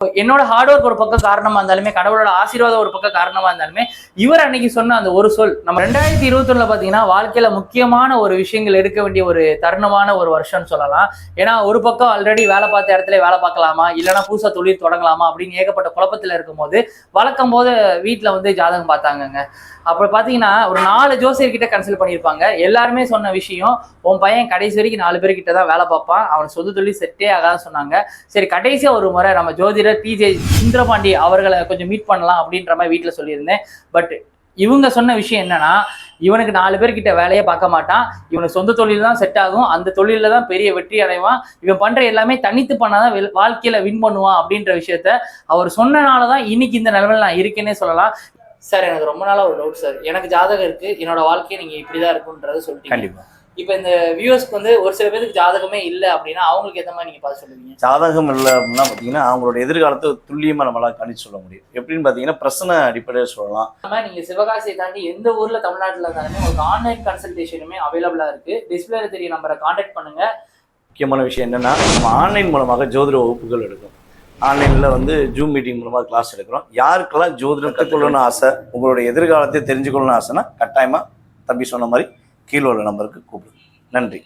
என்னோட hard work ஒரு பக்கம் காரணமா இருந்தாலுமே, கடவுளோட ஆசீர்வாதம் ஒரு பக்கம் காரணமா இருந்தாலுமே, இவர் அன்னைக்கு சொன்ன அந்த ஒரு சொல் நம்ம 2021 பாத்தீங்கன்னா வாழ்க்கையில முக்கியமான ஒரு விஷயங்கள் எடுக்க வேண்டிய ஒரு தருணமான ஒரு வருஷம்னு சொல்லலாம். ஏன்னா ஒரு பக்கம் ஆல்ரெடி வேலை பார்த்த இடத்துல வேலை பார்க்கலாமா, இல்லைன்னா புதுசா தொழில் தொடங்கலாமா அப்படின்னு ஏகப்பட்ட குழப்பத்துல இருக்கும்போது வழக்கம் போது வீட்டுல வந்து ஜாதகம் பார்த்தாங்கங்க. அப்புறம் பாத்தீங்கன்னா ஒரு 4 ஜோசியர்கிட்ட கன்சல்ட் பண்ணியிருப்பாங்க. எல்லாருமே சொன்ன விஷயம், உன் பையன் கடைசி வரைக்கும் 4 பேர்கிட்ட தான் வேலை பார்ப்பான், அவன் சொந்த தொழில் செட்டே ஆகாதுன்னு சொன்னாங்க. சரி, கடைசியா ஒரு முறை நம்ம ஜோதிடர் டிஜே சுந்தரபாண்டி அவர்களை கொஞ்சம் மீட் பண்ணலாம் அப்படின்ற மாதிரி வீட்டில் சொல்லியிருந்தேன். பட் இவங்க சொன்ன விஷயம் என்னன்னா, இவனுக்கு 4 பேர்கிட்ட வேலையே பார்க்க மாட்டான், இவனுக்கு சொந்த தொழில் தான் செட் ஆகும், அந்த தொழில தான் பெரிய வெற்றி அடைவான், இவன் பண்ற எல்லாமே தனித்து பண்ணாதான் வாழ்க்கையில வின் பண்ணுவான் அப்படின்ற விஷயத்த அவர் சொன்னனாலதான் இன்னைக்கு இந்த நிலைமையில நான் இருக்கேன்னே சொல்லலாம். சார், எனக்கு ரொம்ப நாளா ஒரு டவுட் சார். எனக்கு ஜாதகம் இருக்கு, என்னோட வாழ்க்கையை நீங்க இப்படிதான் இருக்குன்றத சொல்லிட்டீங்க. கண்டிப்பா. இப்ப இந்த வியூவர்ஸ்க்கு வந்து ஒரு சில பேருக்கு ஜாதகமே இல்லை அப்படின்னா அவங்களுக்கு எந்த மாதிரி நீங்க பார்த்து சொல்லுவீங்க? ஜாதகம் இல்லை அப்படின்னா பாத்தீங்கன்னா அவங்களோட எதிர்காலத்தை துல்லியமா நம்மளால கணிச்சு சொல்ல முடியும். எப்படின்னு பாத்தீங்கன்னா பிரச்சனை அடிப்படையில் சொல்லலாம். நீங்க சிவகாசியை தாண்டி எந்த ஊர்ல தமிழ்நாட்டில் இருந்தாலுமே உங்களுக்கு ஆன்லைன் கன்சல்டேஷனுமே அவைலபிளா இருக்கு. டிஸ்பிளேல தெரிய நம்பரை கான்டாக்ட் பண்ணுங்க. முக்கியமான விஷயம் என்னன்னா, நம்ம ஆன்லைன் மூலமாக ஜோதிட வகுப்புகள் எடுக்கும். ஆன்லைனில் வந்து ஜூம் மீட்டிங் மூலமாக கிளாஸ் எடுக்கிறோம். யாருக்கெல்லாம் ஜோதிடம் கற்றுக்கொள்ளணும்னு ஆசை, உங்களுடைய எதிர்காலத்தை தெரிஞ்சுக்கொள்ளணும்னு ஆசைன்னா கட்டாயமாக தம்பி சொன்ன மாதிரி கீழே உள்ள நம்பருக்கு கூப்பிடுங்க. நன்றி.